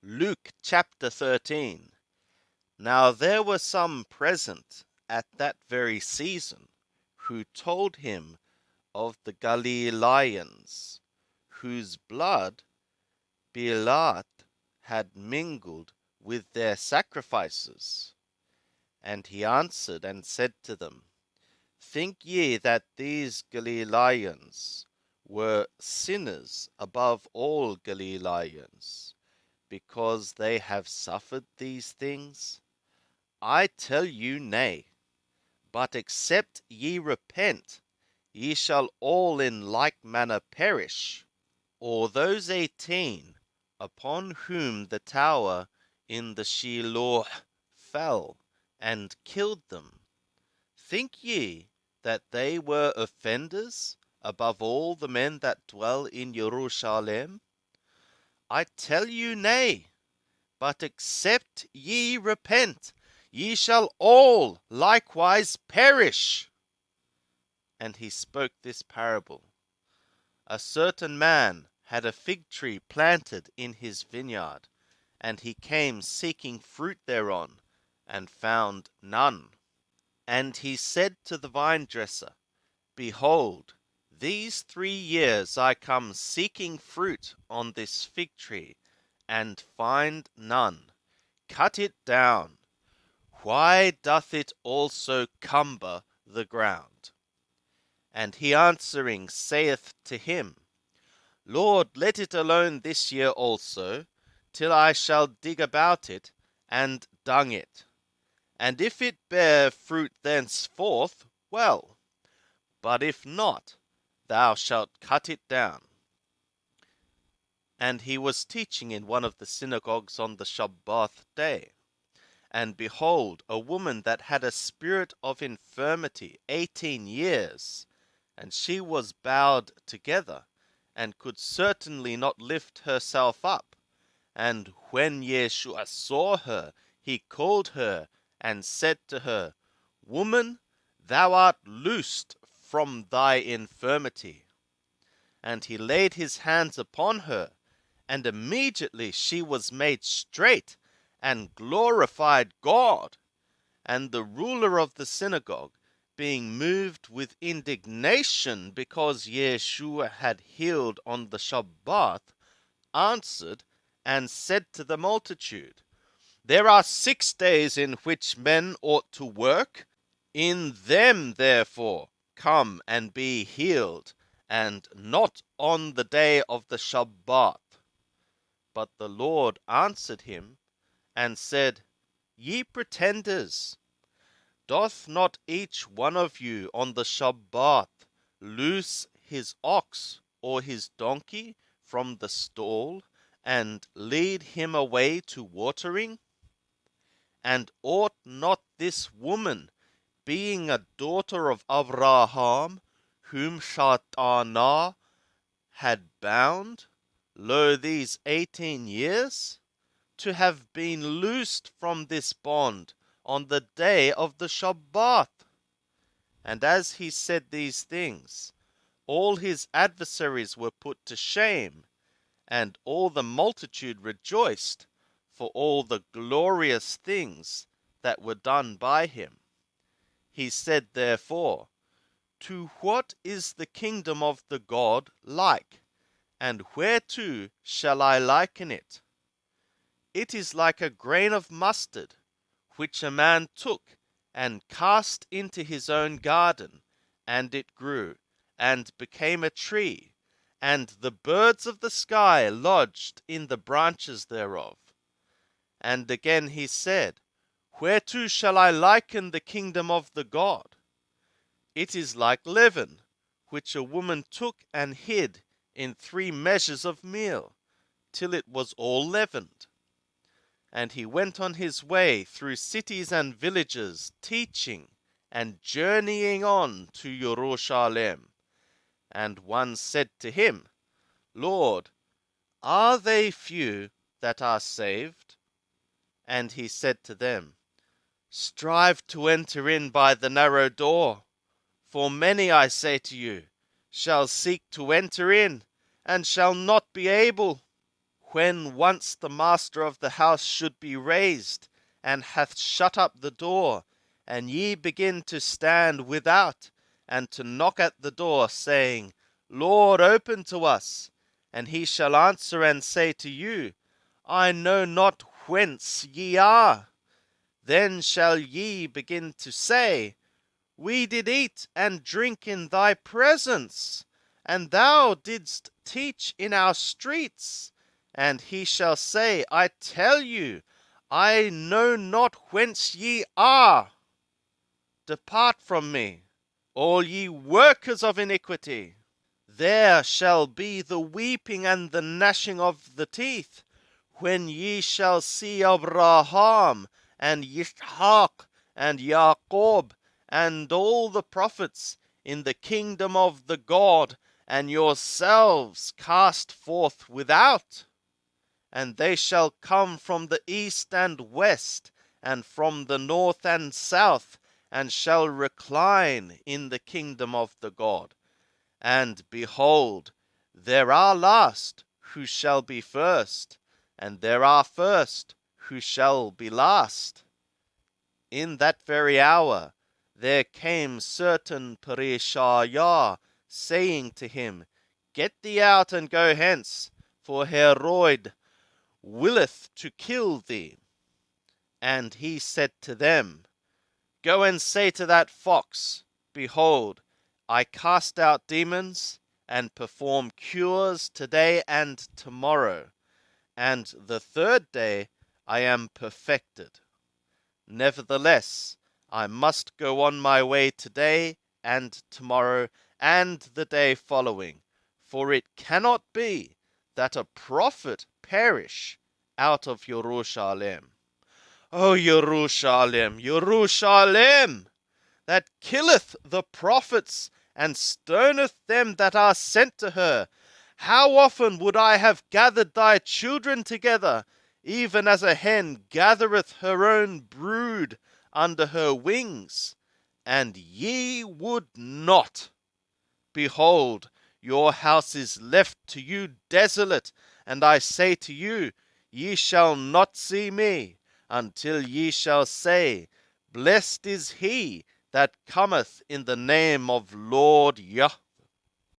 Luke chapter 13. Now there were some present at that very season, who told him of the Galileans, whose blood Pilate had mingled with their sacrifices. And he answered and said to them, Think ye that these Galileans were sinners above all Galileans, because they have suffered these things? I tell you, nay. But except ye repent, ye shall all in like manner perish. Or those 18 upon whom the tower in the Shiloh fell and killed them, think ye that they were offenders above all the men that dwell in Jerusalem? I tell you, nay. But except ye repent, ye shall all likewise perish. And he spoke this parable. A certain man had a fig tree planted in his vineyard, and he came seeking fruit thereon, and found none. And he said to the vine-dresser, Behold, these 3 years I come seeking fruit on this fig tree, and find none. Cut it down. Why doth it also cumber the ground? And he answering saith to him, Lord, let it alone this year also, till I shall dig about it, and dung it. And if it bear fruit thenceforth, well. But if not, thou shalt cut it down. And he was teaching in one of the synagogues on the Sabbath day. And behold, a woman that had a spirit of infirmity 18 years, and she was bowed together, and could certainly not lift herself up. And when Yeshua saw her, he called her, and said to her, Woman, thou art loosed from thy infirmity. And he laid his hands upon her, and immediately she was made straight, and glorified God. And the ruler of the synagogue, being moved with indignation because Yeshua had healed on the Sabbath, answered and said to the multitude, There are 6 days in which men ought to work. In them, therefore, come and be healed, and not on the day of the Sabbath. But the Lord answered him and said, Ye pretenders, doth not each one of you on the Sabbath loose his ox or his donkey from the stall, and lead him away to watering? And ought not this woman, being a daughter of Abraham, whom Satan had bound, lo, these 18 years, to have been loosed from this bond on the day of the Sabbath? And as he said these things, all his adversaries were put to shame, and all the multitude rejoiced for all the glorious things that were done by him. He said therefore, To what is the kingdom of the God like, and whereto shall I liken it? It is like a grain of mustard, which a man took and cast into his own garden, and it grew, and became a tree, and the birds of the sky lodged in the branches thereof. And again he said, Whereto shall I liken the kingdom of the God? It is like leaven, which a woman took and hid in 3 measures of meal, till it was all leavened. And he went on his way through cities and villages, teaching, and journeying on to Jerusalem. And one said to him, Lord, are they few that are saved? And he said to them, Strive to enter in by the narrow door. For many, I say to you, shall seek to enter in, and shall not be able. when once the master of the house should be raised, and hath shut up the door, and ye begin to stand without, and to knock at the door, saying, Lord, open to us. And he shall answer and say to you, I know not whence ye are. Then shall ye begin to say, We did eat and drink in thy presence, and thou didst teach in our streets. And he shall say, I tell you, I know not whence ye are. Depart from me, all ye workers of iniquity. There shall be the weeping and the gnashing of the teeth, when ye shall see Abraham and Ishaq and Jacob and all the prophets in the kingdom of the God, and yourselves cast forth without. And they shall come from the east and west, and from the north and south, and shall recline in the kingdom of the God. And behold, there are last who shall be first, and there are first who shall be last. In that very hour there came certain Perishayah, saying to him, Get thee out and go hence, for Herod willeth to kill thee. And he said to them, Go and say to that fox, Behold, I cast out demons, and perform cures today and tomorrow, and the third day I am perfected. Nevertheless, I must go on my way today and tomorrow and the day following, for it cannot be that a prophet perish out of Jerusalem. O Jerusalem, Jerusalem, that killeth the prophets and stoneth them that are sent to her. How often would I have gathered thy children together, even as a hen gathereth her own brood under her wings, and ye would not. Behold, your house is left to you desolate, and I say to you, ye shall not see me, until ye shall say, Blessed is he that cometh in the name of Lord Yah.